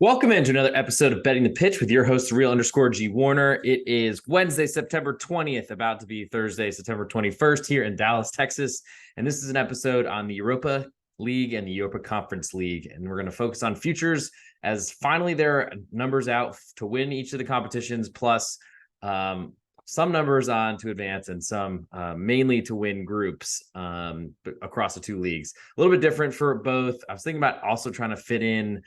Welcome into another episode of Betting the Pitch with your host, real_G Warner. It is Wednesday, September 20th, about to be Thursday, September 21st here in Dallas, Texas. And this is an episode on the Europa League and the Europa Conference League. And we're going to focus on futures as finally there are numbers out to win each of the competitions, plus some numbers on to advance and some mainly to win groups across the two leagues. A little bit different for both. I was thinking about also trying to fit in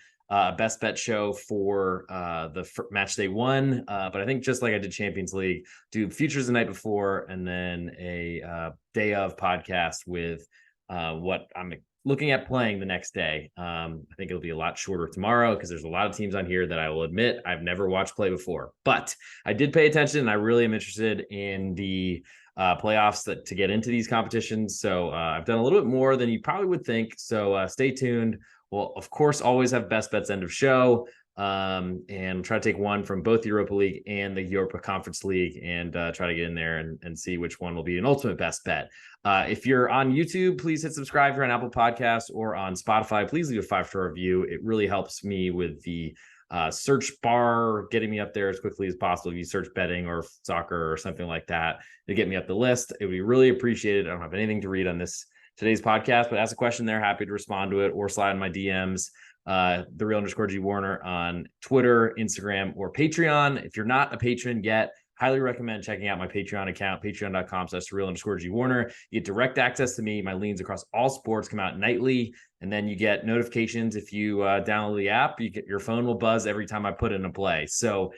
best bet show for the match day one. But I think just like I did Champions League, do futures the night before and then a day of podcast with what I'm looking at playing the next day. I think it'll be a lot shorter tomorrow because there's a lot of teams on here that I will admit I've never watched play before, but I did pay attention and I really am interested in the playoffs to get into these competitions. So I've done a little bit more than you probably would think. So stay tuned. We'll, of course, always have best bets end of show, and try to take one from both the Europa League and the Europa Conference League and try to get in there and see which one will be an ultimate best bet. If you're on YouTube, please hit subscribe. If you're on Apple Podcasts or on Spotify, please leave a 5-star review. It really helps me with the search bar, getting me up there as quickly as possible. If you search betting or soccer or something like that to get me up the list, it would be really appreciated. I don't have anything to read on today's podcast, but ask a question there, happy to respond to it, or slide in my DMs, the real_G Warner on Twitter, Instagram, or Patreon. If you're not a patron yet, highly recommend checking out my Patreon account, patreon.com/real_G Warner. You get direct access to me. My leans across all sports come out nightly. And then you get notifications if you download the app. Your phone will buzz every time I put in a play. So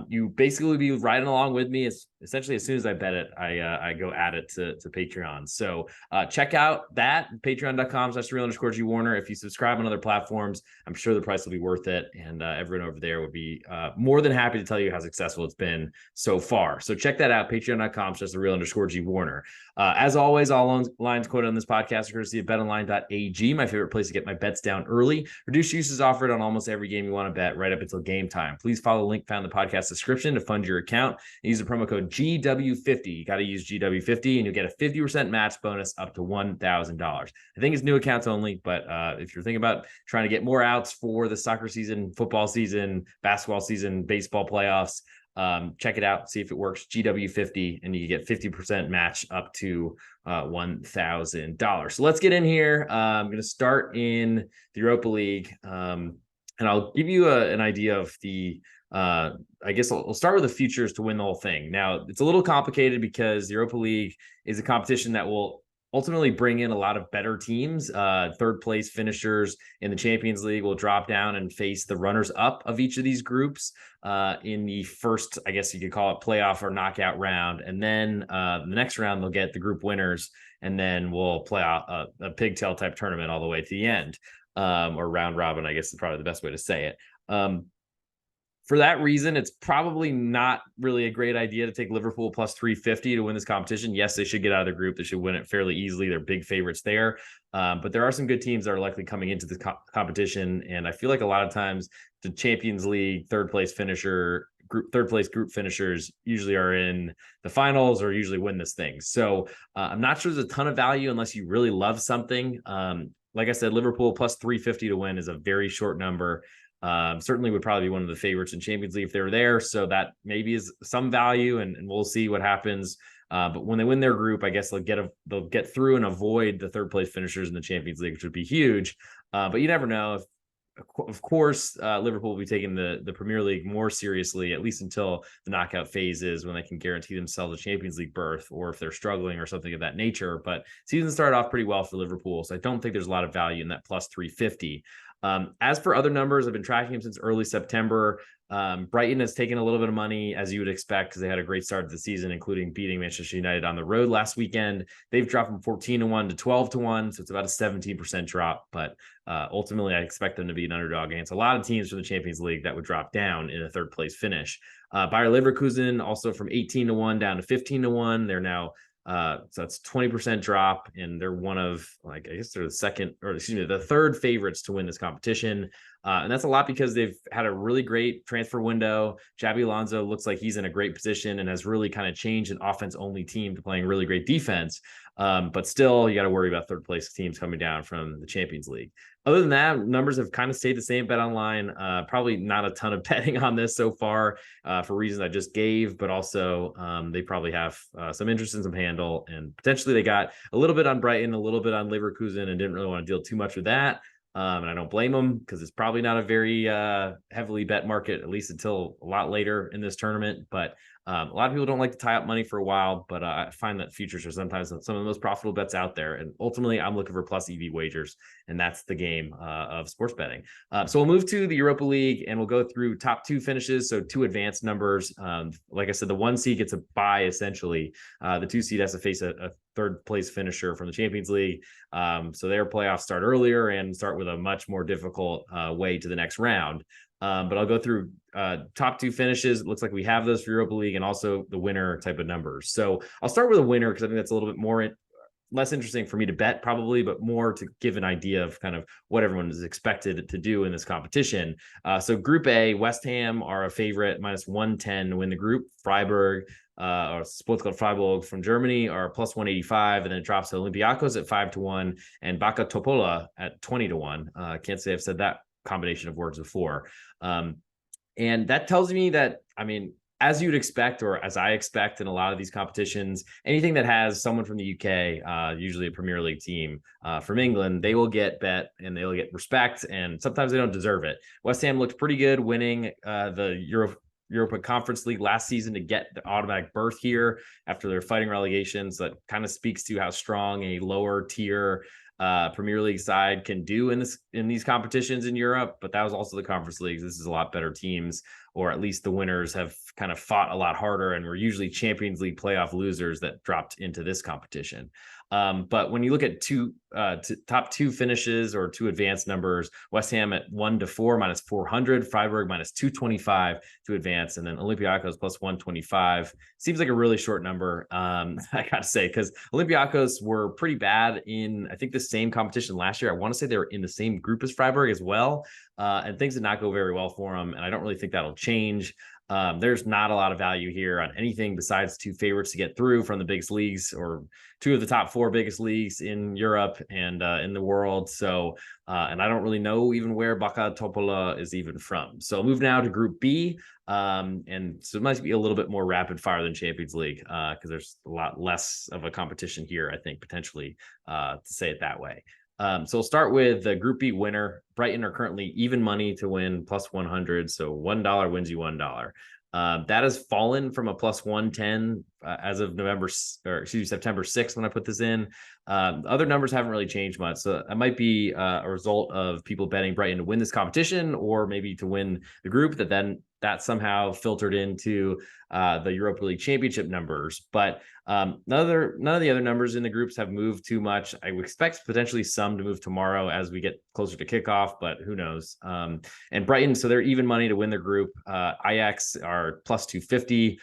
you basically be riding along with me. It's essentially as soon as I bet it, I go add it to Patreon. So check out that patreon.com/real_G Warner. If you subscribe on other platforms, I'm sure the price will be worth it. And everyone over there would be more than happy to tell you how successful it's been so far. So check that out, patreon.com/real_G Warner. As always, all lines quoted on this podcast are courtesy of betonline.ag, my favorite place to get my bets down early. Reduced use is offered on almost every game you want to bet right up until game time. Please follow the link found in the podcast description to fund your account and use the promo code GW50. You got to use GW50 and you'll get a 50% match bonus up to $1,000. I think it's new accounts only, but if you're thinking about trying to get more outs for the soccer season, football season, basketball season, baseball playoffs, check it out, see if it works. GW50, and you get 50% match up to $1,000. So let's get in here. I'm going to start in the Europa League, and I'll give you an idea of the I guess I'll start with the futures to win the whole thing. Now, it's a little complicated because the Europa League is a competition that will ultimately bring in a lot of better teams. Third place finishers in the Champions League will drop down and face the runners up of each of these groups in the first, I guess you could call it playoff or knockout round. And then the next round, they'll get the group winners, and then we'll play a pigtail type tournament all the way to the end, or round robin, I guess is probably the best way to say it. For that reason, it's probably not really a great idea to take Liverpool plus 350 to win this competition. Yes, they should get out of the group. They should win it fairly easily. They're big favorites there. But there are some good teams that are likely coming into the competition. And I feel like a lot of times the Champions League third place group finishers usually are in the finals or usually win this thing. So I'm not sure there's a ton of value unless you really love something. Like I said, Liverpool plus 350 to win is a very short number. Certainly would probably be one of the favorites in Champions League if they were there. So that maybe is some value, and we'll see what happens. But when they win their group, I guess they'll get through and avoid the third place finishers in the Champions League, which would be huge. But you never know. Of course, Liverpool will be taking the Premier League more seriously, at least until the knockout phases when they can guarantee themselves a Champions League berth, or if they're struggling or something of that nature. But season started off pretty well for Liverpool, so I don't think there's a lot of value in that plus 350. As for other numbers, I've been tracking them since early September. Brighton has taken a little bit of money, as you would expect, because they had a great start to the season, including beating Manchester United on the road last weekend. They've dropped from 14-1 to 12-1, so it's about a 17% drop. But ultimately, I expect them to be an underdog against a lot of teams from the Champions League that would drop down in a third place finish. Bayer Leverkusen also from 18-1 down to 15-1. They're now so that's 20% drop, and they're one of, like, I guess they're the third favorites to win this competition. And that's a lot because they've had a really great transfer window. Xabi Alonso looks like he's in a great position and has really kind of changed an offense-only team to playing really great defense. But still, you got to worry about third place teams coming down from the Champions League. Other than that, numbers have kind of stayed the same. Bet online, probably not a ton of betting on this so far for reasons I just gave, but also they probably have some interest in some handle, and potentially they got a little bit on Brighton, a little bit on Leverkusen, and didn't really want to deal too much with that. And I don't blame them, because it's probably not a very heavily bet market, at least until a lot later in this tournament. But a lot of people don't like to tie up money for a while, but I find that futures are sometimes some of the most profitable bets out there. And ultimately, I'm looking for plus EV wagers, and that's the game of sports betting. So we'll move to the Europa League, and we'll go through top 2 finishes, so 2 advanced numbers. Like I said, the 1 seed gets a bye, essentially. The 2 seed has to face a third place finisher from the Champions League. So their playoffs start earlier and start with a much more difficult way to the next round. But I'll go through top 2 finishes. It looks like we have those for Europa League, and also the winner type of numbers. So I'll start with a winner, because I think that's a little bit more less interesting for me to bet, probably, but more to give an idea of kind of what everyone is expected to do in this competition. So Group A, West Ham are a favorite, minus 110 to win the group. Freiburg, or Sportclub Freiburg from Germany, are plus 185, and then it drops to Olympiacos at 5-1 and Baka Topola at 20-1. Can't say I've said that combination of words before. And that tells me that, I mean, as you'd expect, or as I expect in a lot of these competitions, anything that has someone from the UK, usually a Premier League team from England, they will get bet and they'll get respect, and sometimes they don't deserve it. West Ham looked pretty good winning the Europa Conference League last season to get the automatic berth here after they're fighting relegation. So that kind of speaks to how strong a lower tier Premier League side can do in these competitions in Europe. But that was also the Conference Leagues. This is a lot better teams, or at least the winners have kind of fought a lot harder, and were usually Champions League playoff losers that dropped into this competition. But when you look at top 2 finishes, or 2 advanced numbers, West Ham at 1-4 minus 400, Freiburg minus 225 to advance, and then Olympiacos plus 125. Seems like a really short number, I gotta say, because Olympiacos were pretty bad in, I think, the same competition last year. I want to say they were in the same group as Freiburg as well, and things did not go very well for them, and I don't really think that'll change. There's not a lot of value here on anything besides 2 favorites to get through from the biggest leagues, or 2 of the top 4 biggest leagues in Europe and in the world. So, and I don't really know even where Baka Topola is even from. So I'll move now to Group B. And so it might be a little bit more rapid fire than Champions League, because there's a lot less of a competition here, I think, potentially, to say it that way. So we'll start with the Group B winner. Brighton are currently even money to win, plus 100. So $1 wins you $1. That has fallen from a plus 110 as of September 6th when I put this in. Other numbers haven't really changed much. So that might be a result of people betting Brighton to win this competition, or maybe to win the group, that somehow filtered into the Europa League Championship numbers. But none of the other numbers in the groups have moved too much. I would expect potentially some to move tomorrow as we get closer to kickoff, but who knows? And Brighton, so they're even money to win their group. Ajax are plus 250,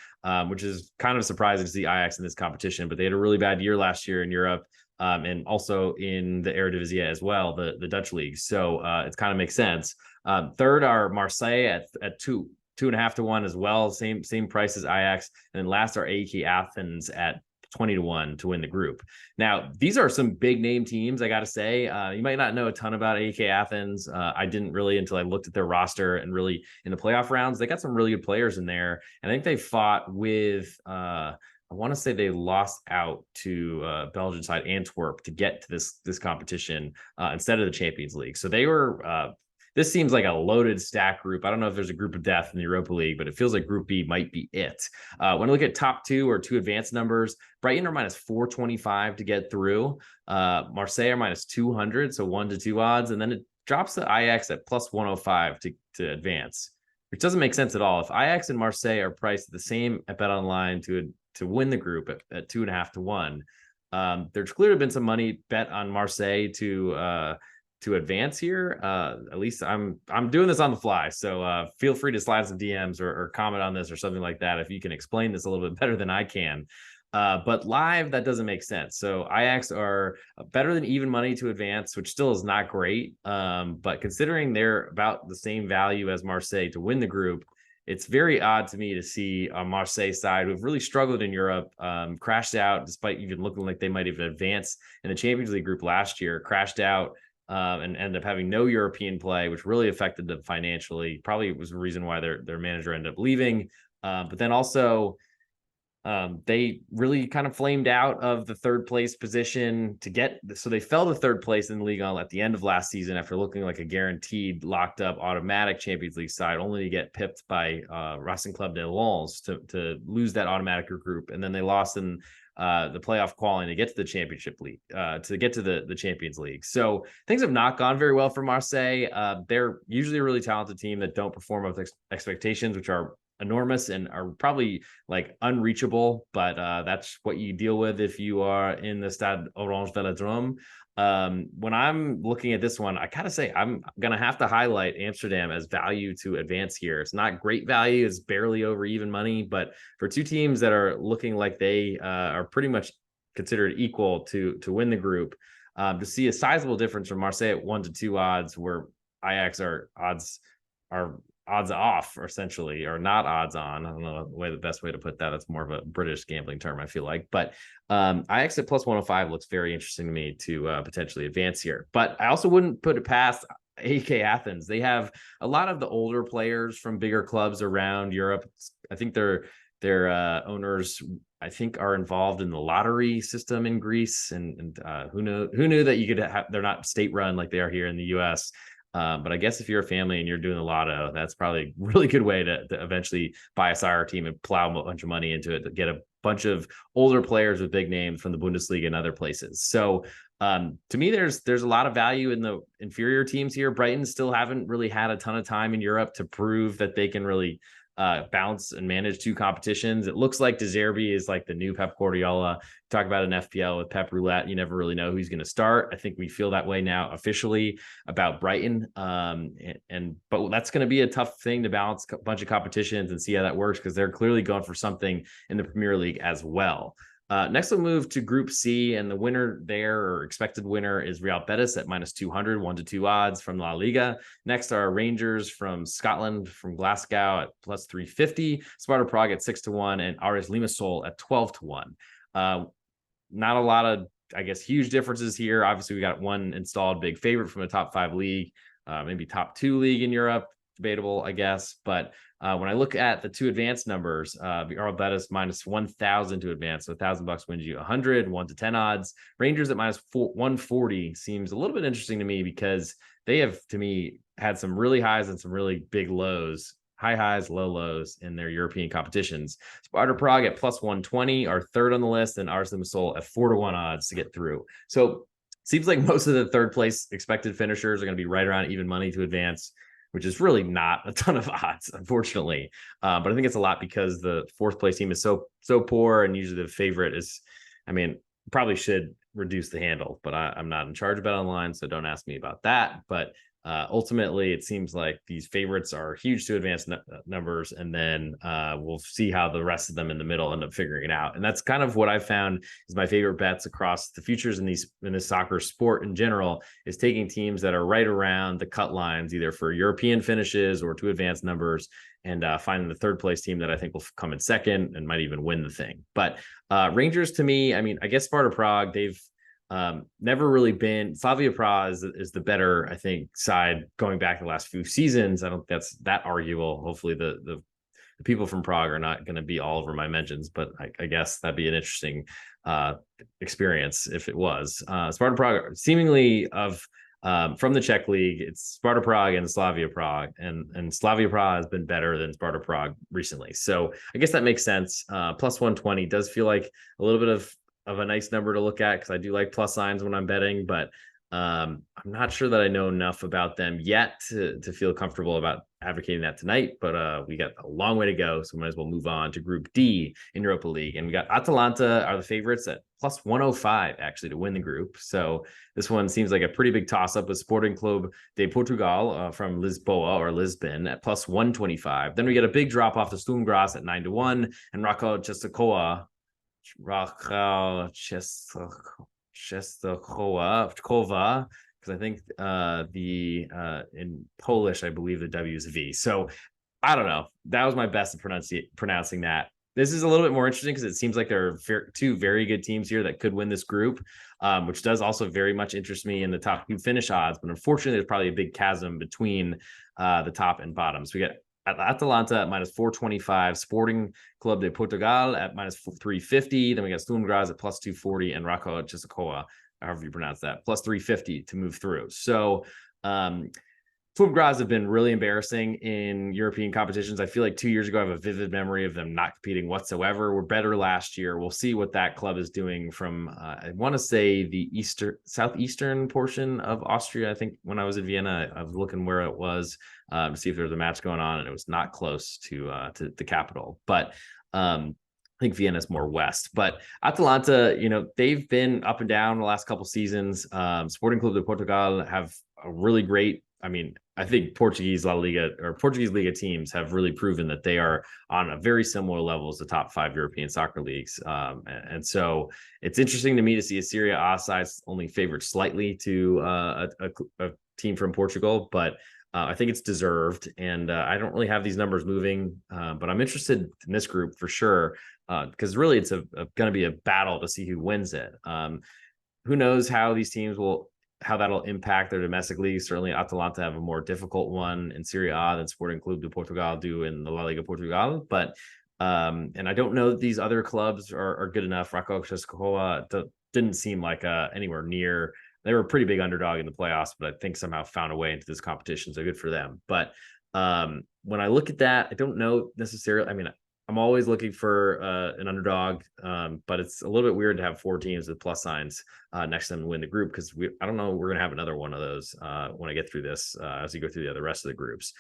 which is kind of surprising to see Ajax in this competition, but they had a really bad year last year in Europe. And also in the Eredivisie as well, the Dutch league. So it kind of makes sense. Third are Marseille at 2.5-1 as well, same price as Ajax. And then last are AEK Athens at 20-1 to win the group. Now, these are some big name teams, I got to say. You might not know a ton about AEK Athens. I didn't really until I looked at their roster, and really in the playoff rounds, they got some really good players in there. And I think they fought with, I want to say they lost out to Belgian side Antwerp to get to this competition instead of the Champions League. So they were this seems like a loaded stack group. I don't know if there's a group of death in the Europa League, but it feels like Group B might be it. When I look at top 2 or 2 advanced numbers, Brighton are minus 425 to get through. Marseille are minus 200, so 1-2 odds. And then it drops to Ajax at plus 105 to advance, which doesn't make sense at all. If Ajax and Marseille are priced the same at Bet Online to win the group at 2.5-1, there's clearly been some money bet on Marseille to advance here. At least I'm doing this on the fly. So feel free to slide some DMs or comment on this or something like that if you can explain this a little bit better than I can. But live, that doesn't make sense. So Ajax are better than even money to advance, which still is not great. But considering they're about the same value as Marseille to win the group, it's very odd to me to see a Marseille side who've really struggled in Europe, crashed out despite even looking like they might even advance in the Champions League group last year, crashed out and ended up having no European play, which really affected them financially. Probably was the reason why their manager ended up leaving. But then also they really kind of flamed out of the third place position so they fell to third place in the league at the end of last season after looking like a guaranteed locked up automatic Champions League side, only to get pipped by Racing Club de Lens to lose that automatic group. And then they lost in the playoff qualifying to get to the championship league, to get to the Champions League. So things have not gone very well for Marseille. They're usually a really talented team that don't perform up to expectations, which are enormous and are probably like unreachable, but that's what you deal with if you are in the Stade Orange Velodrome. When I'm looking at this one, I kind of say I'm gonna have to highlight Amsterdam as value to advance here. It's not great value, it's barely over even money, but for two teams that are looking like they are pretty much considered equal to win the group, to see a sizable difference from Marseille at 1-2 odds, where Ajax are odds off, or essentially, or not odds on. I don't know the best way to put that. It's more of a British gambling term, I feel like. But Ajax at plus 105 looks very interesting to me to potentially advance here. But I also wouldn't put it past AEK Athens. They have a lot of the older players from bigger clubs around Europe. I think their owners, I think, are involved in the lottery system in Greece, and who knew that you could have, they're not state run like they are here in the US. But I guess if you're a family and you're doing the lotto, that's probably a really good way to eventually buy a soccer team and plow a bunch of money into it to get a bunch of older players with big names from the Bundesliga and other places. So to me, there's a lot of value in the inferior teams here. Brighton still haven't really had a ton of time in Europe to prove that they can really bounce and manage two competitions. It looks like De Zerbi is like the new Pep Guardiola. Talk about an FPL with Pep Roulette. You never really know who's going to start. I think we feel that way now officially about Brighton. But that's going to be a tough thing to balance a bunch of competitions and see how that works, because they're clearly going for something in the Premier League as well. Next, we'll move to Group C, and the winner there, or expected winner, is Real Betis at minus 200, 1-2 odds from La Liga. Next are Rangers from Scotland, from Glasgow at plus 350, Sparta Prague at 6-1, and Aris Limassol at 12-1. Not a lot of, I guess, huge differences here. Obviously, we got one installed big favorite from a top 5 league, maybe top 2 league in Europe. Debatable, I guess. But when I look at the two advanced numbers, Real Betis minus 1,000 to advance, so $1,000 wins you 100, 1-10 odds. Rangers at minus 140 seems a little bit interesting to me, because they have, to me, had some really highs and some really big lows, high highs, low lows in their European competitions. Sparta Prague at plus 120 are third on the list, and Aris Limassol at 4-1 odds to get through. So seems like most of the third place expected finishers are going to be right around even money to advance, which is really not a ton of odds, unfortunately. But I think it's a lot because the fourth place team is so poor, and usually the favorite is, I mean, probably should reduce the handle, but I'm not in charge of Bet Online, so don't ask me about that. But ultimately, it seems like these favorites are huge to advanced numbers, and then we'll see how the rest of them in the middle end up figuring it out. And that's kind of what I found is my favorite bets across the futures in this soccer sport in general, is taking teams that are right around the cut lines, either for European finishes or to advanced numbers, and finding the third place team that I think will come in second and might even win the thing. But Rangers, to me, I mean, I guess Sparta Prague, they've never really been. Slavia Prague is the better, I think, side going back the last few seasons. I don't think that's that arguable. Hopefully the people from Prague are not going to be all over my mentions, but I guess that'd be an interesting experience if it was. Sparta Prague, seemingly from the Czech league, it's Sparta Prague and Slavia Prague, and Slavia Prague has been better than Sparta Prague recently. So I guess that makes sense. Plus 120 does feel like a little bit of a nice number to look at, because I do like plus signs when I'm betting, but I'm not sure that I know enough about them yet to feel comfortable about advocating that tonight. But we got a long way to go, so we might as well move on to Group D in Europa League. And we got Atalanta are the favorites at plus 105 actually to win the group. So this one seems like a pretty big toss-up with Sporting Club de Portugal from Lisboa or Lisbon at plus 125. Then we get a big drop off to Sturm Graz at 9-1, and Rakow Czestochowa, because I think in Polish, I believe the W is V. So I don't know. That was my best at pronouncing that. this is a little bit more interesting because it seems like there are two very good teams here that could win this group, which does also very much interest me in the top two finish odds. But unfortunately, there's probably a big chasm between the top and bottom. So we got Atalanta at minus 425, Sporting Club de Portugal at minus 350. Then we got Sturm Graz at plus 240, and Rakowa Czeskowa, however you pronounce that, plus 350 to move through. So Sturm Graz have been really embarrassing in European competitions. I feel like 2 years ago, I have a vivid memory of them not competing whatsoever. We're better last year. We'll see what that club is doing from, I want to say, the southeastern portion of Austria. I think when I was in Vienna, I was looking where it was to see if there was a match going on, and it was not close to the capital. But I think Vienna is more west. But Atalanta, they've been up and down the last couple seasons. Sporting Club de Portugal have a really great, I think Portuguese La Liga or Portuguese Liga teams have really proven that they are on a very similar level as the top 5 European soccer leagues. And so it's interesting to me to see a Serie A side only favored slightly to a team from Portugal, but I think it's deserved. And I don't really have these numbers moving, but I'm interested in this group for sure, because really it's going to be a battle to see who wins it. Who knows how these teams how that'll impact their domestic league. Certainly Atalanta have a more difficult one in Serie A than Sporting Club de Portugal do in the La Liga Portugal. But and I don't know that these other clubs are good enough. Rakowa Czeskowa didn't seem like anywhere near. They were a pretty big underdog in the playoffs, but I think somehow found a way into this competition. So good for them. But when I look at that, I don't know necessarily. I'm always looking for an underdog, but it's a little bit weird to have 4 teams with plus signs next to them to win the group, because I don't know, we're going to have another one of those when I get through this as we go through the rest of the groups.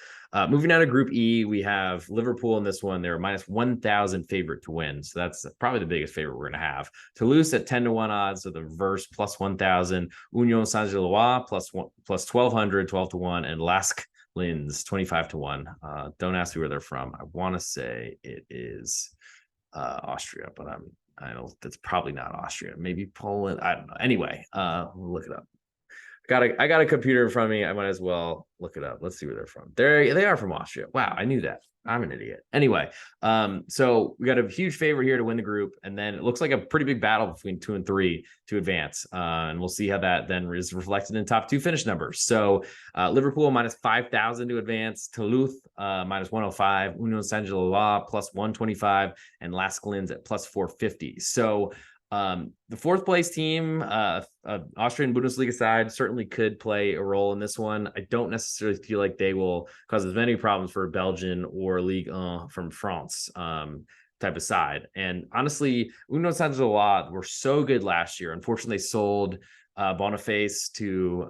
Moving on to Group E, we have Liverpool in this one. They're minus 1,000 favorite to win. So that's probably the biggest favorite we're going to have. Toulouse at 10-1 odds, so the reverse plus 1,000. Union Saint-Gilloise plus 1,200, 12-1, and Lask Linz 25-1. Don't ask me where they're from. I want to say it is Austria, but I don't. That's probably not Austria. Maybe Poland. I don't know. Anyway, we'll look it up. I got a computer in front of me. I might as well look it up. Let's see where they're from. They are from Austria. Wow, I knew that. I'm an idiot. Anyway, so we got a huge favorite here to win the group, and then it looks like a pretty big battle between 2 and 3 to advance. And we'll see how that then is reflected in top 2 finish numbers. So Liverpool minus 5,000 to advance, Toulouse minus 105, Union Saint-Gilloise plus 125, and Lask Linz at plus 450. So the 4th place team, Austrian Bundesliga side, certainly could play a role in this one. I don't necessarily feel like they will cause as many problems for Belgian or Ligue 1 from France type of side. And honestly, Union Saint-Gilloise were so good last year. Unfortunately, they sold Boniface to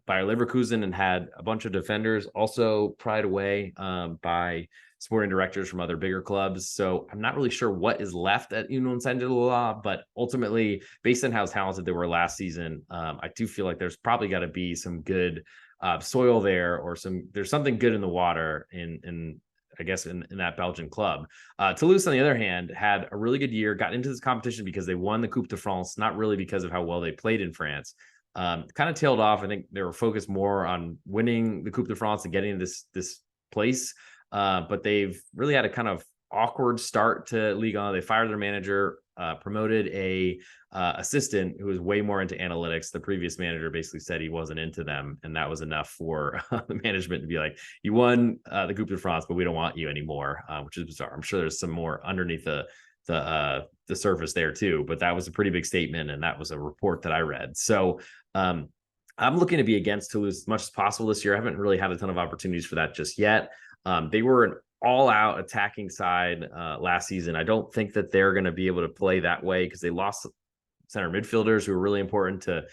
Bayer Leverkusen and had a bunch of defenders also pried away by sporting directors from other bigger clubs. So I'm not really sure what is left at Union Saint-Gilloise, but ultimately, based on how talented they were last season, I do feel like there's probably got to be some good soil there, or there's something good in the water in that Belgian club. Toulouse, on the other hand, had a really good year, got into this competition because they won the Coupe de France, not really because of how well they played in France. Kind of tailed off. I think they were focused more on winning the Coupe de France and getting this place. But they've really had a kind of awkward start to Ligue 1. They fired their manager, promoted a assistant who was way more into analytics. The previous manager basically said he wasn't into them, and that was enough for the management to be like, "You won the Coupe de France, but we don't want you anymore," which is bizarre. I'm sure there's some more underneath the surface there too, but that was a pretty big statement, and that was a report that I read. So I'm looking to be against Toulouse as much as possible this year. I haven't really had a ton of opportunities for that just yet. They were an all-out attacking side last season. I don't think that they're going to be able to play that way because they lost center midfielders who were really important to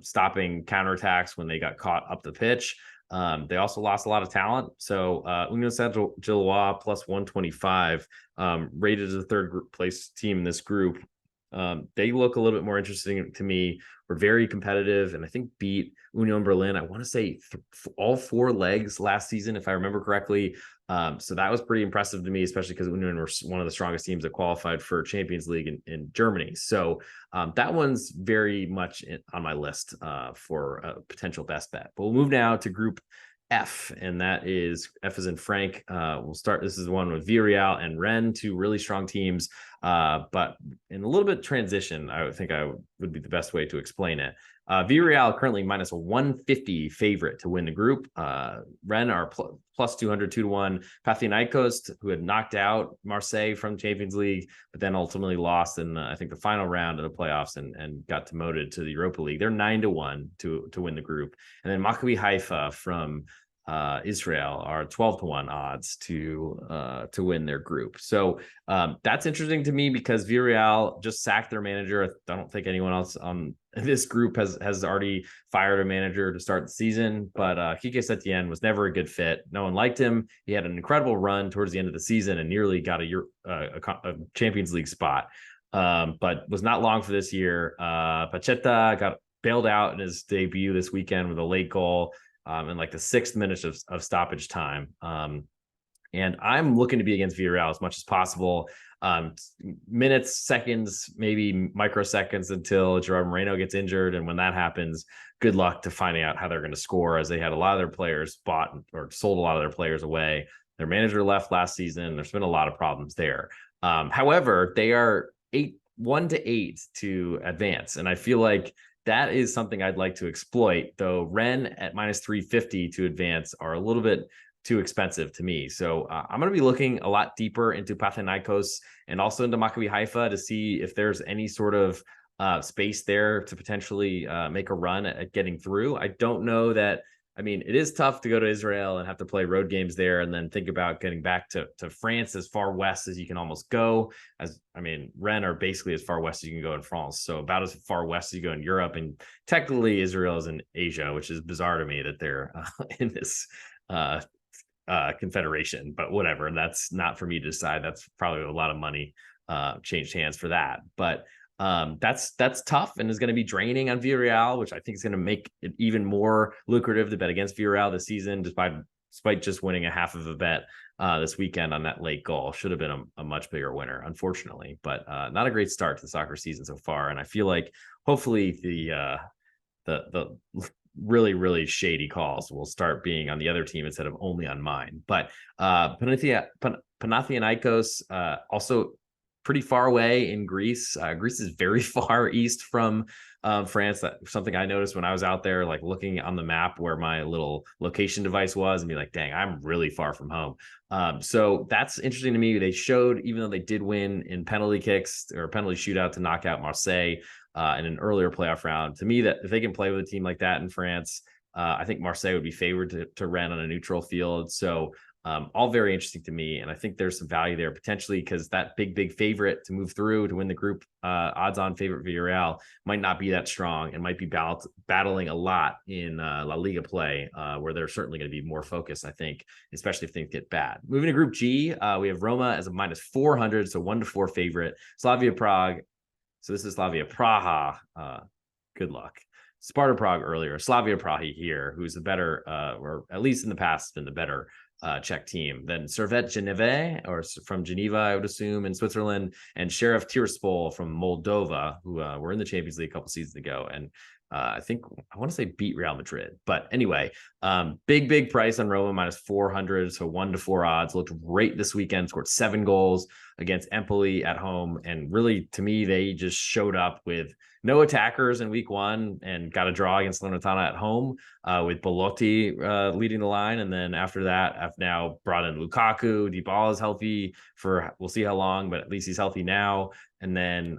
stopping counterattacks when they got caught up the pitch. They also lost a lot of talent. So Union Saint-Gilloise plus 125, rated as the 3rd place team in this group. They look a little bit more interesting to me. Were very competitive, and I think beat Union Berlin, I want to say all 4 legs last season, if I remember correctly. So that was pretty impressive to me, especially because Union were one of the strongest teams that qualified for Champions League in Germany. So that one's very much on my list for a potential best bet. But we'll move now to Group F, and that is F as in Frank. We'll start. This is the one with Villarreal and Rennes, two really strong teams, but in a little bit transition, I would think would be the best way to explain it. Villarreal currently minus a 150 favorite to win the group. Rennes are plus 200, 2-1. Panathinaikos, who had knocked out Marseille from Champions League, but then ultimately lost in I think the final round of the playoffs and got demoted to the Europa League. They're 9-1 to win the group. And then Maccabi Haifa from Israel are 12-1 odds to win their group. So that's interesting to me because Villarreal just sacked their manager. I don't think anyone else on this group has already fired a manager to start the season, but Quique Setien was never a good fit. No one liked him. He had an incredible run towards the end of the season and nearly got a Champions League spot, but was not long for this year. Pacheta got bailed out in his debut this weekend with a late goal in like the 6th minute of stoppage time. And I'm looking to be against Villarreal as much as possible. Minutes, seconds, maybe microseconds until Gerard Moreno gets injured. And when that happens, good luck to finding out how they're going to score, as they had a lot of their players bought or sold a lot of their players away. Their manager left last season. There's been a lot of problems there. However, they are 1-8 to advance. And I feel like that is something I'd like to exploit, though Rennes at minus 350 to advance are a little bit too expensive to me. So I'm going to be looking a lot deeper into Panathinaikos and also into Maccabi Haifa to see if there's any sort of space there to potentially make a run at getting through. I don't know that. I mean, it is tough to go to Israel and have to play road games there and then think about getting back to France as far west as you can almost go. Rennes are basically as far west as you can go in France. So about as far west as you go in Europe. And technically Israel is in Asia, which is bizarre to me that they're in this confederation, but whatever. That's not for me to decide. That's probably a lot of money changed hands for that. But that's tough and is going to be draining on Villarreal, which I think is going to make it even more lucrative to bet against Villarreal this season, despite just winning a half of a bet this weekend on that late goal. Should have been a much bigger winner, unfortunately, but not a great start to the soccer season so far. And I feel like hopefully the really, really shady calls will start being on the other team instead of only on mine. But Panathinaikos also pretty far away in Greece. Greece is very far east from France. That's something I noticed when I was out there, like looking on the map where my little location device was and be like, dang, I'm really far from home. So that's interesting to me. They showed, even though they did win in penalty kicks or penalty shootout to knock out Marseille in an earlier playoff round, to me, that if they can play with a team like that in France, I think Marseille would be favored to run on a neutral field. So all very interesting to me. And I think there's some value there potentially because that big favorite to move through to win the group, odds on favorite Villarreal might not be that strong and might be battling a lot in La Liga play, where they're certainly going to be more focused, I think, especially if things get bad. Moving to Group G, we have Roma as a minus 400, so 1-4 favorite. Slavia Prague. So this is Slavia Praha. Good luck. Sparta Prague earlier. Slavia Praha here, who's the better, or at least in the past, been the better Czech team. Then Servette Geneve, or from Geneva, I would assume, in Switzerland, and Sheriff Tiraspol from Moldova, who were in the Champions League a couple seasons ago. And I want to say beat Real Madrid. But anyway, big price on Roma, minus 400. So 1-4 odds. Looked great this weekend, scored 7 goals against Empoli at home. And really, to me, they just showed up with no attackers in week 1 and got a draw against Salernitana at home with Belotti leading the line. And then after that, I've now brought in Lukaku. Dybala is healthy we'll see how long, but at least he's healthy now. And then,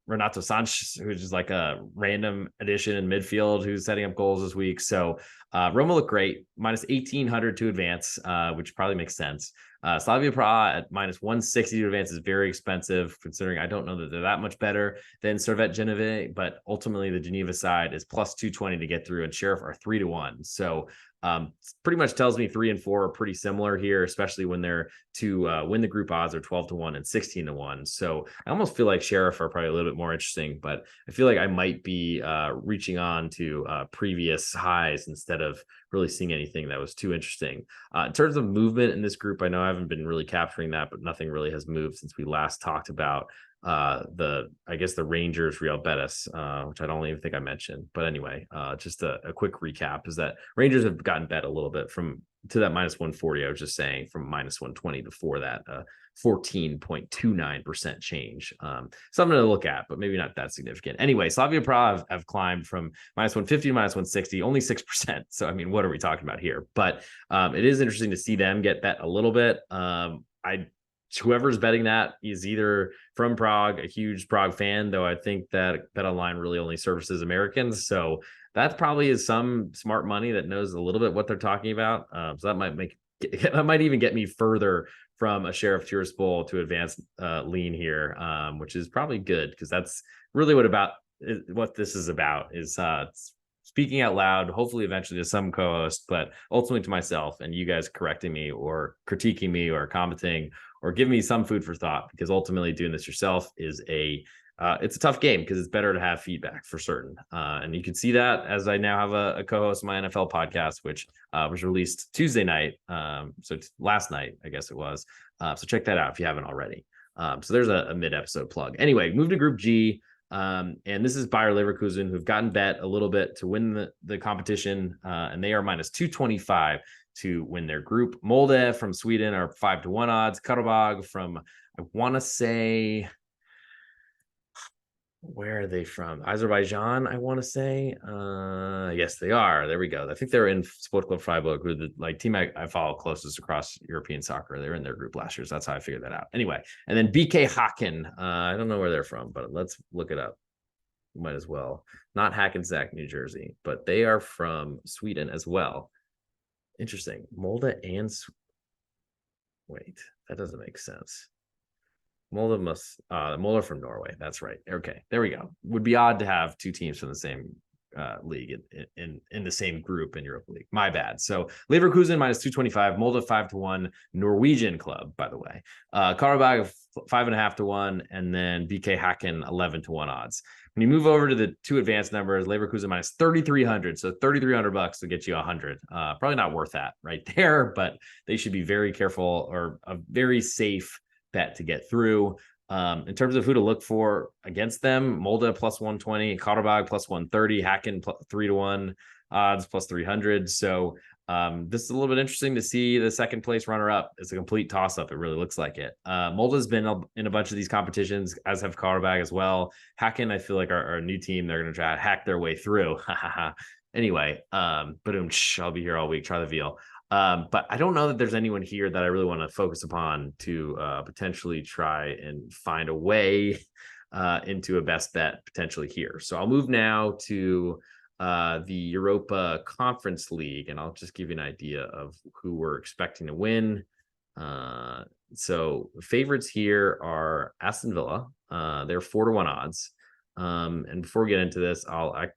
Renato Sanchez, who's just like a random addition in midfield who's setting up goals this week. So Roma look great, minus 1,800 to advance, which probably makes sense. Slavia Praha at minus 160 to advance is very expensive, considering I don't know that they're that much better than Servette Geneve, but ultimately the Geneva side is plus 220 to get through, and Sheriff are 3-1. So pretty much tells me 3 and 4 are pretty similar here, especially when they're to win the group odds are 12-1 and 16-1. So I almost feel like Sheriff are probably a little bit more interesting, but I feel like I might be reaching on to previous highs instead of really seeing anything that was too interesting. In terms of movement in this group, I know I haven't been really capturing that, but nothing really has moved since we last talked about I guess the Rangers Real Betis, which I don't even think I mentioned. But anyway, just a quick recap is that Rangers have gotten bet a little bit to that minus 140. I was just saying from minus 120 before that, 14.29% change. Something to look at, but maybe not that significant. Anyway, Slavia Prague have climbed from minus 150 to minus 160, only 6%. So, I mean, what are we talking about here? But it is interesting to see them get bet a little bit. Whoever's betting that is either from Prague, a huge Prague fan, though I think that BetOnline really only services Americans. So that probably is some smart money that knows a little bit what they're talking about. So that might even get me further from a share of Tiraspol to advanced lean here, which is probably good because that's really what this is about is speaking out loud, hopefully eventually to some co-host, but ultimately to myself and you guys correcting me or critiquing me or commenting or give me some food for thought, because ultimately doing this yourself is it's a tough game because it's better to have feedback for certain. And you can see that as I now have a co-host of my NFL podcast, which was released Tuesday night. So it's last night, I guess it was. So check that out if you haven't already. So there's a mid-episode plug. Anyway, move to Group G. And this is Bayer Leverkusen, who've gotten bet a little bit to win the competition. And they are minus 225 to win their group. Molde from Sweden are 5-1 odds. Karabag from, I want to say, where are they from? Azerbaijan, I want to say. Yes, they are. There we go. I think they're in Sport Club Freiburg, who the team I follow closest across European soccer. They were in their group last year, so that's how I figured that out. Anyway, and then BK Haken. I don't know where they're from, but let's look it up. Might as well. Not Hackensack, New Jersey, but they are from Sweden as well. Interesting. Molde and wait, that doesn't make sense. Molde from Norway. That's right. Okay, there we go. Would be odd to have two teams from the same league in the same group in Europa League. My bad. So Leverkusen minus 225, Molde 5-1, Norwegian club, by the way. Karabag 5.5 to 1, and then BK Haken 11-1 odds. When you move over to the two advanced numbers, Leverkusen minus 3,300, so $3,300 to get you 100. Probably not worth that right there, but they should be very careful or a very safe bet to get through. In terms of who to look for against them, Molde plus 120, Karabag plus 130, Haken 3-1 odds plus 300. So this is a little bit interesting to see the second place runner up. It's a complete toss up. It really looks like it. Molde has been in a bunch of these competitions, as have Karabag as well. Haken, I feel like are a new team. They're going to try to hack their way through. Anyway, boom, I'll be here all week. Try the veal. But I don't know that there's anyone here that I really want to focus upon to potentially try and find a way into a best bet potentially here. So I'll move now to the Europa Conference League, and I'll just give you an idea of who we're expecting to win. So favorites here are Aston Villa. They're 4-1 odds. And before we get into this, I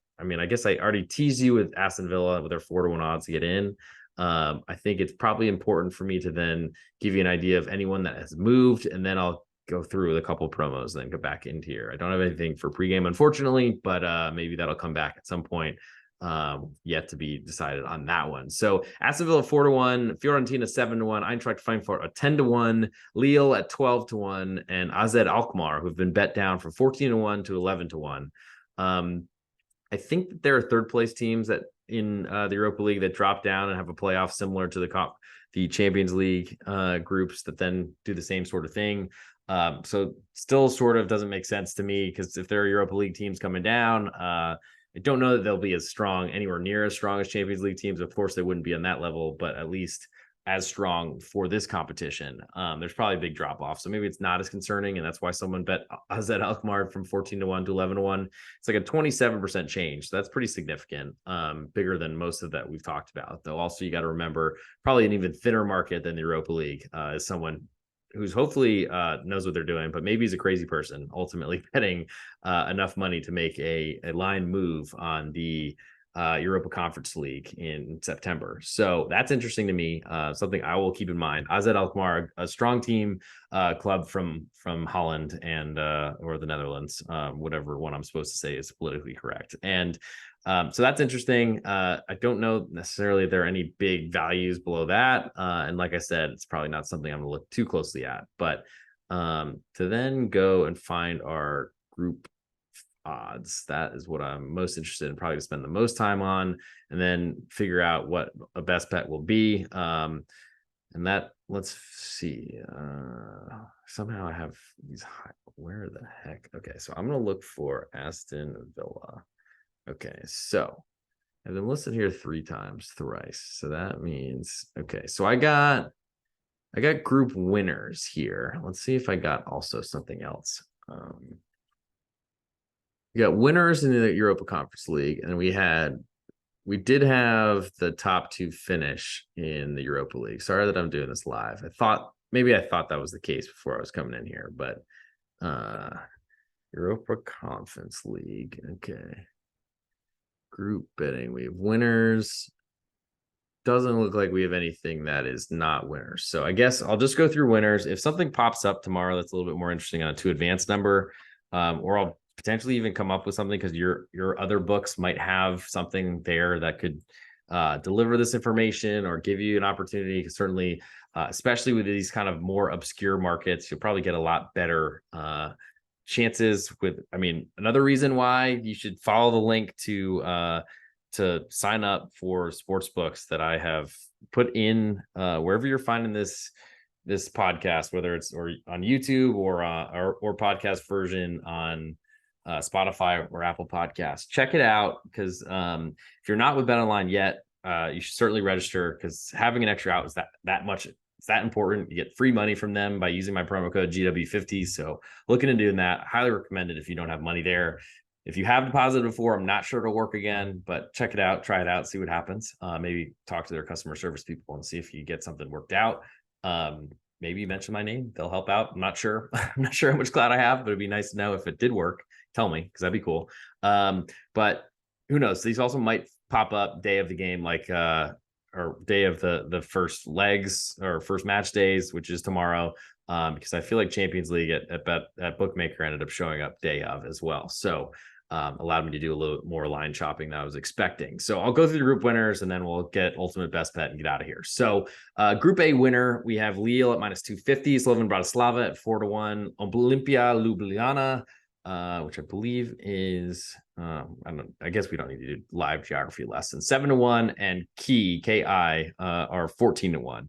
guess I already teased you with Aston Villa with their 4-1 odds to get in. I think it's probably important for me to then give you an idea of anyone that has moved, and then I'll go through with a couple of promos and then go back into here. I don't have anything for pregame, unfortunately, but maybe that'll come back at some point. Yet to be decided on that one. So Aston Villa 4-1, Fiorentina 7-1, Eintracht Frankfurt 10-1, Lille at 12-1, and AZ Alkmaar, who've been bet down from 14-1 to 11-1. I think that there are third place teams that in the Europa League that drop down and have a playoff similar to the Champions League groups that then do the same sort of thing. So still sort of doesn't make sense to me, because if there are Europa League teams coming down, I don't know that they'll be as strong, anywhere near as strong as Champions League teams. Of course, they wouldn't be on that level, but at least as strong for this competition. There's probably a big drop off, so maybe it's not as concerning, and that's why someone bet AZ Alkmaar from 14-1 to 11-1. It's like a 27% change, so that's pretty significant, bigger than most of that we've talked about. Though also you got to remember, probably an even thinner market than the Europa League is someone who's hopefully knows what they're doing, but maybe he's a crazy person ultimately betting enough money to make a line move on the Europa Conference League in September. So that's interesting to me. Something I will keep in mind. AZ Alkmaar, a strong team, club from Holland and or the Netherlands, whatever one I'm supposed to say is politically correct. And so that's interesting. I don't know necessarily if there are any big values below that. And like I said, it's probably not something I'm going to look too closely at. But to then go and find our group odds. That is what I'm most interested in, probably to spend the most time on, and then figure out what a best bet will be. And that, let's see. Somehow I have these where the heck? Okay, so I'm gonna look for Aston Villa. Okay, so I've been listed here 3 times, thrice. So that means, okay, so I got group winners here. Let's see if I got also something else. We got winners in the Europa Conference League, and we did have the top 2 finish in the Europa League. Sorry that I'm doing this live. I thought that was the case before I was coming in here, but Europa Conference League. Okay. Group bidding. We have winners. Doesn't look like we have anything that is not winners. So I guess I'll just go through winners. If something pops up tomorrow that's a little bit more interesting on a 2 advanced number, or I'll potentially even come up with something because your other books might have something there that could deliver this information or give you an opportunity. Certainly, especially with these kind of more obscure markets, you'll probably get a lot better chances with. I mean, another reason why you should follow the link to sign up for sports books that I have put in wherever you're finding this podcast, whether it's or on YouTube or podcast version on Spotify or Apple Podcasts. Check it out, because if you're not with BetOnline yet, you should certainly register, because having an extra out is that much. It's that important. You get free money from them by using my promo code GW50. So looking into doing that, highly recommend it if you don't have money there. If you have deposited before, I'm not sure it'll work again, but check it out, try it out, see what happens. Maybe talk to their customer service people and see if you get something worked out. Maybe mention my name. They'll help out. I'm not sure. I'm not sure how much clout I have, but it'd be nice to know if it did work. Tell me, because that'd be cool. But who knows? These also might pop up day of the game, like or day of the first legs or first match days, which is tomorrow. Because I feel like Champions League at Bookmaker ended up showing up day of as well. So allowed me to do a little more line shopping than I was expecting. So I'll go through the group winners and then we'll get ultimate best bet and get out of here. So Group A winner, we have Lille at -250, Slovan Bratislava at 4-1, Olympia Ljubljana, which I believe is I guess we don't need to do live geography lessons, 7-1, and KI are 14-1.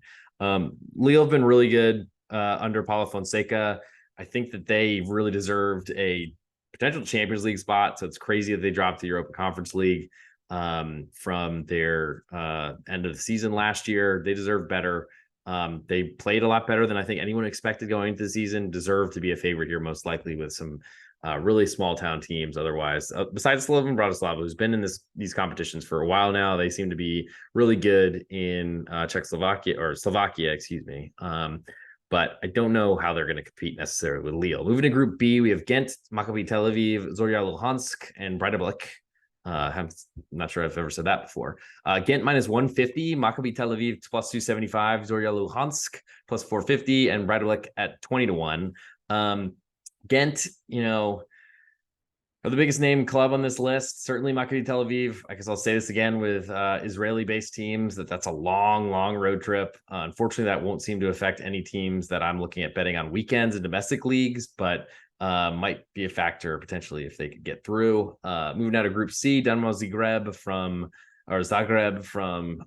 Lille have been really good under Paulo Fonseca. I think that they really deserved a potential Champions League spot. So it's crazy that they dropped the Europa Conference League from their end of the season last year. They deserve better. They played a lot better than I think anyone expected going into the season. Deserve to be a favorite here, most likely, with some really small town teams. Otherwise, besides Slovan Bratislava, who's been in these competitions for a while now, they seem to be really good in Slovakia, excuse me. But I don't know how they're going to compete necessarily with Lille. Moving to Group B, we have Ghent, Maccabi Tel Aviv, Zorya Luhansk, and Breidablik. I'm not sure I've ever said that before. Ghent -150, Maccabi Tel Aviv +275, Zorya Luhansk +450, and Breidablik at 20-1. Ghent, are the biggest name club on this list. Certainly Maccabi Tel Aviv. I guess I'll say this again with Israeli-based teams, that's a long road trip. Unfortunately, that won't seem to affect any teams that I'm looking at betting on weekends in domestic leagues, but might be a factor potentially if they could get through. Moving out of Group C, Dinamo Zagreb from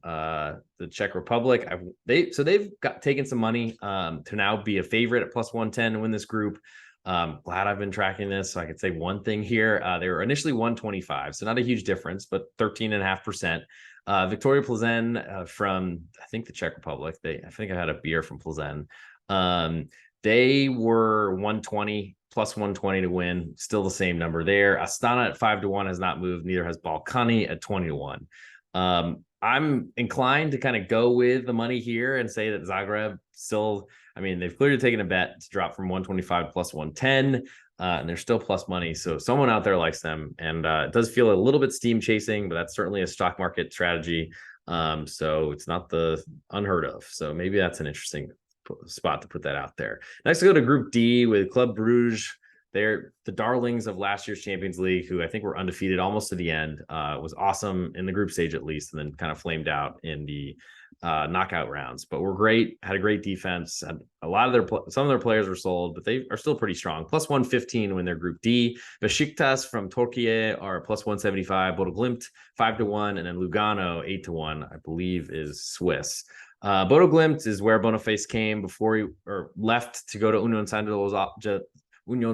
the Czech Republic. They've taken some money to now be a favorite at +110 to win this group. Glad I've been tracking this, so I could say one thing here. They were initially 125, so not a huge difference, but 13.5%. Victoria Plzeň from, I think, the Czech Republic. I think I had a beer from Plzeň. They were 120, +120 to win. Still the same number there. Astana at 5-1 has not moved. Neither has Balkani at 20-1. I'm inclined to kind of go with the money here and say that Zagreb still, they've clearly taken a bet to drop from 125 +110, and they're still plus money. So someone out there likes them, and it does feel a little bit steam chasing, but that's certainly a stock market strategy. So it's not the unheard of. So maybe that's an interesting spot to put that out there. Next, we go to Group D with Club Brugge. They're the darlings of last year's Champions League, who I think were undefeated almost to the end. Was awesome in the group stage, at least, and then kind of flamed out in the knockout rounds. But were great, had a great defense. And a lot of some of their players were sold, but they are still pretty strong. Plus 115 when they're Group D. Besiktas from Turkey are plus 175. Bodo Glimt 5-1, and then Lugano 8-1, I believe, is Swiss. Bodo Glimt is where Boniface came before he left to go to Union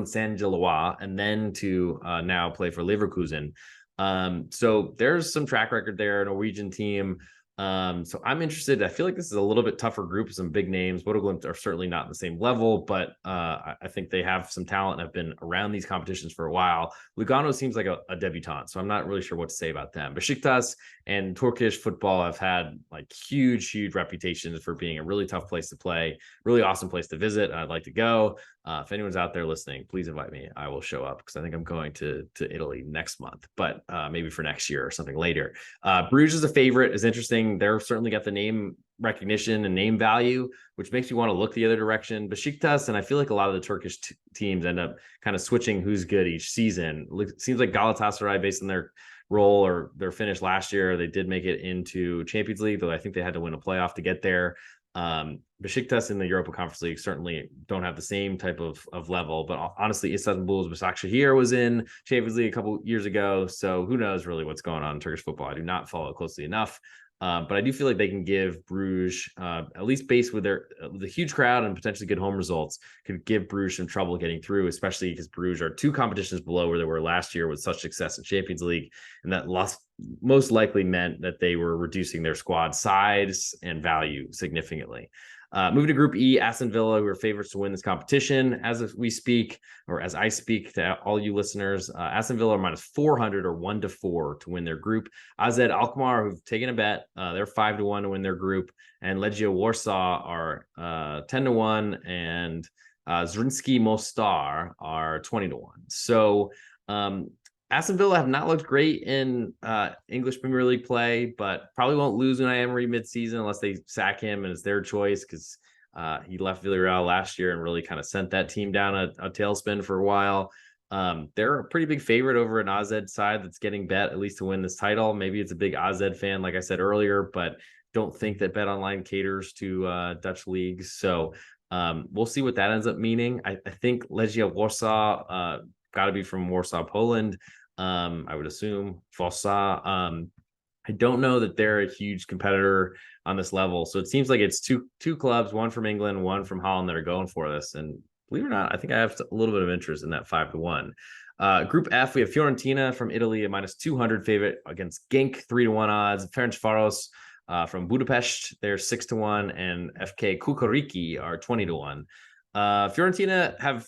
Saint-Gilloise and then to now play for Leverkusen. So there's some track record there, Norwegian team. So I'm interested. I feel like this is a little bit tougher group with some big names. Bodo Glimt are certainly not in the same level, but I think they have some talent and have been around these competitions for a while. Lugano seems like a debutante, so I'm not really sure what to say about them. Besiktas and Turkish football have had like huge reputations for being a really tough place to play, really awesome place to visit. I'd like to go. If anyone's out there listening, please invite me. I will show up because I think I'm going to Italy next month, but maybe for next year or something later. Bruges is a favorite. Is interesting. They're certainly got the name recognition and name value, which makes you want to look the other direction. Besiktas, and I feel like a lot of the Turkish teams end up kind of switching who's good each season. It seems like Galatasaray, based on their role or their finish last year, they did make it into Champions League, though I think they had to win a playoff to get there. Besiktas in the Europa Conference League certainly don't have the same type of level, but honestly, Istanbul's Başakşehir was in Champions League a couple years ago, so who knows really what's going on in Turkish football. I do not follow closely enough. But I do feel like they can give Bruges, at least based with the huge crowd and potentially good home results, could give Bruges some trouble getting through, especially because Bruges are 2 competitions below where they were last year with such success in Champions League. And that most likely meant that they were reducing their squad size and value significantly. Moving to Group E, Aston Villa, who are favorites to win this competition as we speak, or as I speak to all you listeners. Aston Villa are minus 400 or 1-4 to win their group. AZ Alkmaar, who've taken a bet, they're 5-1 to win their group, and Legia Warsaw are 10-1, and Zrinski Mostar are 20-1. So Aston Villa have not looked great in English Premier League play, but probably won't lose Unai Emery midseason unless they sack him, and it's their choice because he left Villarreal last year and really kind of sent that team down a tailspin for a while. They're a pretty big favorite over an AZ side that's getting bet at least to win this title. Maybe it's a big AZ fan, like I said earlier, but don't think that Bet Online caters to Dutch leagues. So we'll see what that ends up meaning. I think Legia Warsaw got to be from Warsaw, Poland. I would assume Fossa. I don't know that they're a huge competitor on this level. So it seems like it's two clubs, one from England, one from Holland, that are going for this. And believe it or not, I think I have a little bit of interest in that 5-1. Group F, we have Fiorentina from Italy, a minus 200 favorite against Genk, 3-1 odds. Ferencváros from Budapest, they're 6-1, and FK Kukuriki are 20-1. Fiorentina have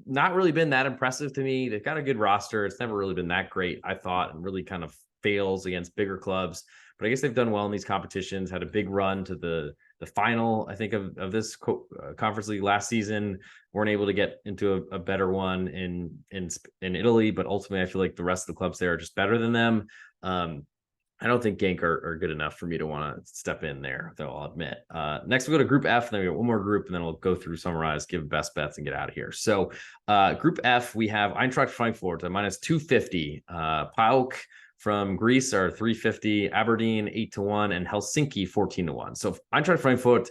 not really been that impressive to me. They've got a good roster. It's never really been that great, I thought, and really kind of fails against bigger clubs. But I guess they've done well in these competitions, had a big run to the final, I think, of this Conference League last season. Weren't able to get into a better one in Italy, but ultimately I feel like the rest of the clubs there are just better than them. I don't think Genk are good enough for me to want to step in there, though, I'll admit. Next, we'll go to Group F, and then we got one more group, and then we'll go through, summarize, give best bets, and get out of here. So Group F, we have Eintracht Frankfurt at minus 250. PAOK from Greece are 350, Aberdeen 8-1, and Helsinki 14-1. So Eintracht Frankfurt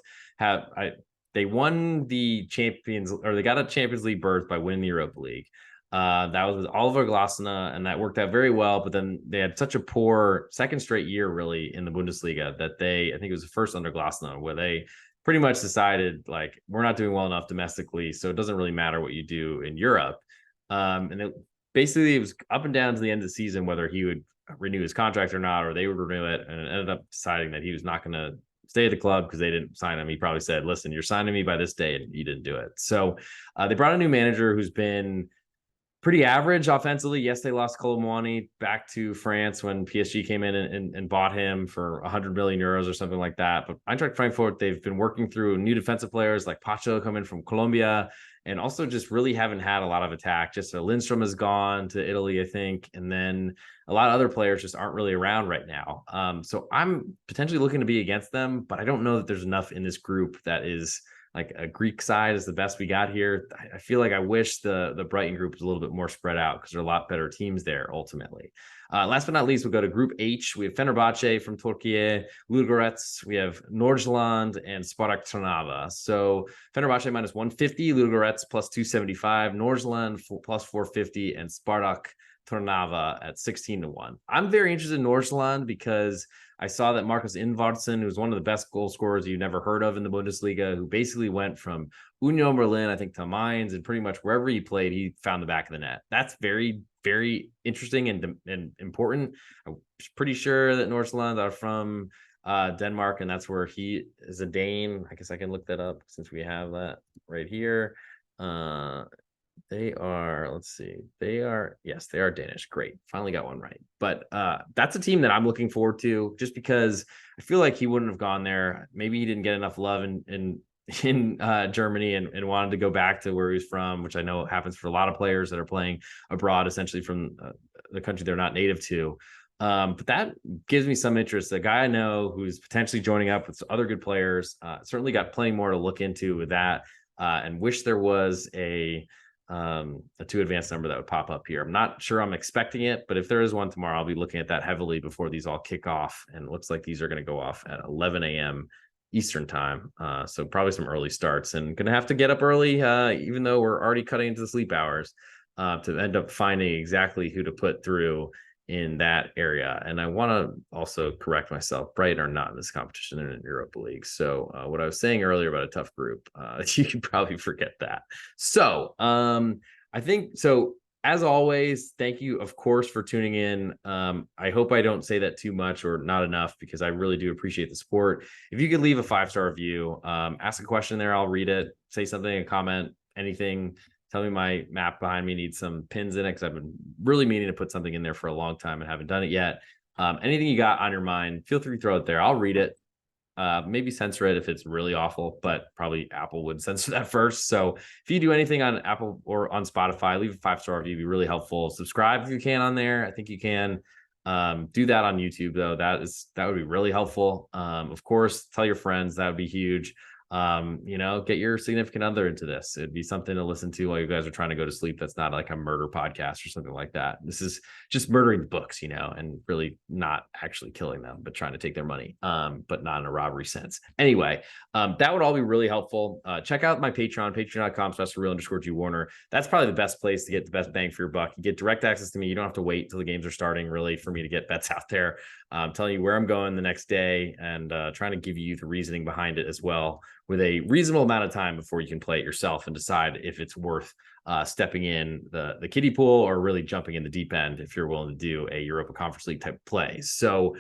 they won the they got a Champions League berth by winning the Europa League. That was with Oliver Glasner, and that worked out very well. But then they had such a poor second straight year, really, in the Bundesliga that I think it was the first under Glasner, where they pretty much decided, like, we're not doing well enough domestically, so it doesn't really matter what you do in Europe. And it was up and down to the end of the season whether he would renew his contract or not, or they would renew it, and it ended up deciding that he was not going to stay at the club because they didn't sign him. He probably said, listen, you're signing me by this day, and you didn't do it. So they brought a new manager who's been pretty average offensively. Yes, they lost Colomwani back to France when PSG came in and bought him for 100 million euros or something like that. But Eintracht Frankfurt, they've been working through new defensive players like Pacho coming from Colombia, and also just really haven't had a lot of attack. Just Lindstrom has gone to Italy, I think, and then a lot of other players just aren't really around right now. So I'm potentially looking to be against them, but I don't know that there's enough in this group that is like a Greek side is the best we got here. I feel like I wish the Brighton group was a little bit more spread out because there are a lot better teams there ultimately. Last but not least, we'll go to Group H. We have Fenerbahce from Turkey, Ludogorets, we have Nordjylland, and Spartak Trnava. So Fenerbahce minus 150, Ludogorets plus 275, Nordjylland plus 450, and Spartak Trnava at 16-1. I'm very interested in Nordjylland because I saw that Marcus Ingvardsson, who's one of the best goal scorers you've never heard of in the Bundesliga, who basically went from Union Berlin, I think, to Mainz, and pretty much wherever he played, he found the back of the net. That's very, very interesting and important. I'm pretty sure that Nordsjælland are from Denmark, and that's where he is a Dane. I guess I can look that up since we have that right here. They are, let's see, yes, they are Danish. Great. Finally got one right. But that's a team that I'm looking forward to just because I feel like he wouldn't have gone there. Maybe he didn't get enough love in Germany and wanted to go back to where he's from, which I know happens for a lot of players that are playing abroad, essentially from the country they're not native to. But that gives me some interest. A guy I know who's potentially joining up with other good players, certainly got plenty more to look into with that, and wish there was a 2 advanced number that would pop up here. I'm not sure I'm expecting it, but if there is one tomorrow, I'll be looking at that heavily before these all kick off. And it looks like these are going to go off at 11 a.m. Eastern time. So probably some early starts, and going to have to get up early, even though we're already cutting into the sleep hours, to end up finding exactly who to put through in that area. And I want to also correct myself. Brighton are not in this competition. They're in the Europa League. So what I was saying earlier about a tough group, you can probably forget that. So I think so. As always, thank you, of course, for tuning in. I hope I don't say that too much or not enough, because I really do appreciate the support. If you could leave a 5-star review, ask a question there, I'll read it, say something, a comment, anything. Tell me my map behind me needs some pins in it, because I've been really meaning to put something in there for a long time and haven't done it yet. Anything you got on your mind, feel free to throw it there. I'll read it. Maybe censor it if it's really awful, but probably Apple would censor that first. So if you do anything on Apple or on Spotify, leave a 5-star review, be really helpful. Subscribe if you can on there. I think you can. Do that on YouTube though. That would be really helpful. Of course, tell your friends. That would be huge. Get your significant other into this. It'd be something to listen to while you guys are trying to go to sleep. That's not like a murder podcast or something like that. This is just murdering books, and really not actually killing them, but trying to take their money, but not in a robbery sense. Anyway, that would all be really helpful. Check out my Patreon, patreon.com/real_GWarner. That's probably the best place to get the best bang for your buck. You get direct access to me. You don't have to wait till the games are starting, really, for me to get bets out there. Telling you where I'm going the next day, and trying to give you the reasoning behind it as well, with a reasonable amount of time before you can play it yourself and decide if it's worth stepping in the kiddie pool or really jumping in the deep end if you're willing to do a Europa Conference League type play. So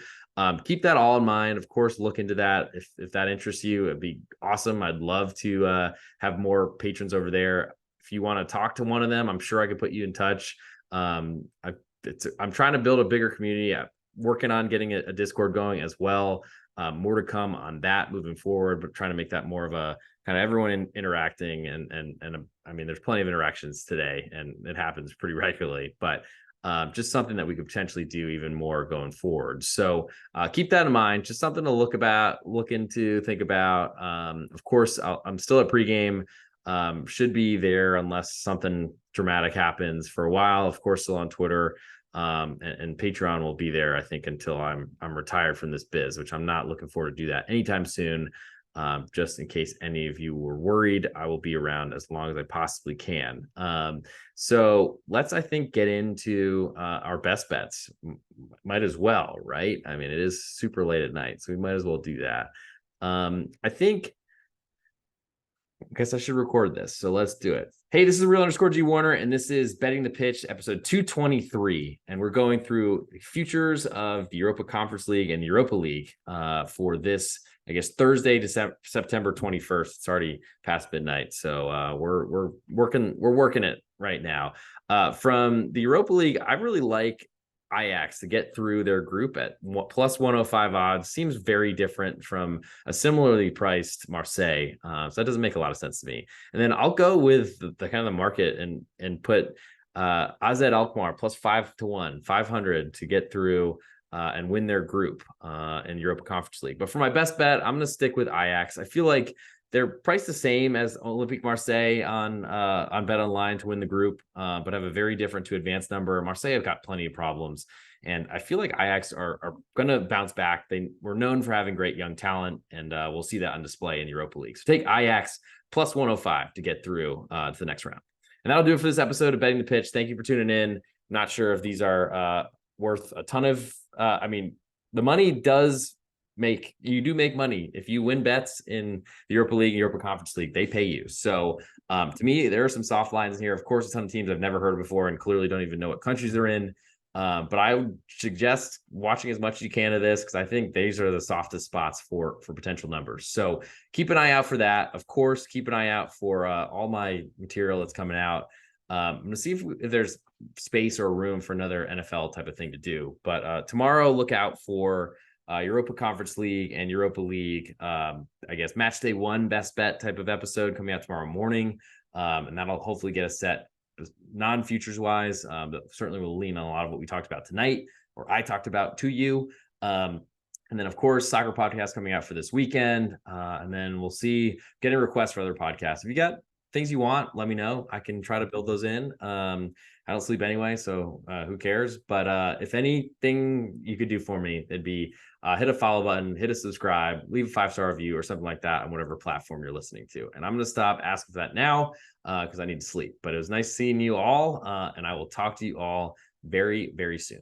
keep that all in mind. Of course, look into that. If that interests you, it'd be awesome. I'd love to have more patrons over there. If you want to talk to one of them, I'm sure I could put you in touch. I'm trying to build a bigger community. I'm working on getting a Discord going as well. More to come on that moving forward, but trying to make that more of a kind of everyone interacting. And I mean, there's plenty of interactions today, and it happens pretty regularly, but just something that we could potentially do even more going forward. So keep that in mind. Just something to look into, think about. Of course, I'm still at pregame. Should be there unless something dramatic happens for a while. Of course, still on Twitter. And Patreon will be there, I think, until I'm retired from this biz, which I'm not looking forward to do that anytime soon. Just in case any of you were worried, I will be around as long as I possibly can. So let's, I think, get into our best bets. Might as well, right? I mean, it is super late at night, so we might as well do that. I guess I should record this, so let's do it. Hey, this is real_GWarner, and this is Betting the Pitch, episode 223, and we're going through futures of the Europa Conference League and the Europa League for this, I guess, Thursday, September 21st. It's already past midnight, so we're working it right now. From the Europa League, I really like Ajax to get through their group at plus 105 odds. Seems very different from a similarly priced Marseille. So that doesn't make a lot of sense to me. And then I'll go with the kind of the market and put AZ Alkmaar plus 5-1, 500 to get through and win their group in Europa Conference League. But for my best bet, I'm going to stick with Ajax. I feel like They're priced the same as Olympique Marseille on Bet Online to win the group, but have a very different to advance number. Marseille have got plenty of problems, and I feel like Ajax are going to bounce back. They were known for having great young talent, and we'll see that on display in the Europa League. So take Ajax plus 105 to get through to the next round. And that'll do it for this episode of Betting the Pitch. Thank you for tuning in. Not sure if these are worth a ton of, the money does you do make money. If you win bets in the Europa League and Europa Conference League, they pay you. So to me, there are some soft lines in here. Of course, a ton of teams I've never heard of before and clearly don't even know what countries they're in. But I would suggest watching as much as you can of this because I think these are the softest spots for potential numbers. So keep an eye out for that. Of course, keep an eye out for all my material that's coming out. I'm going to see if there's space or room for another NFL type of thing to do. But tomorrow, look out for Europa Conference League and Europa League, I guess match day 1 best bet type of episode coming out tomorrow morning. And that'll hopefully get us set non-futures wise, but certainly will lean on a lot of what we talked about tonight, or I talked about to you. And then of course, soccer podcast coming out for this weekend. And then we'll see, getting requests for other podcasts. If you got things you want, let me know. I can try to build those in. I don't sleep anyway, so who cares? But if anything you could do for me, it'd be hit a follow button, hit a subscribe, leave a 5-star review or something like that on whatever platform you're listening to. And I'm going to stop asking for that now because I need to sleep. But it was nice seeing you all, and I will talk to you all very, very soon.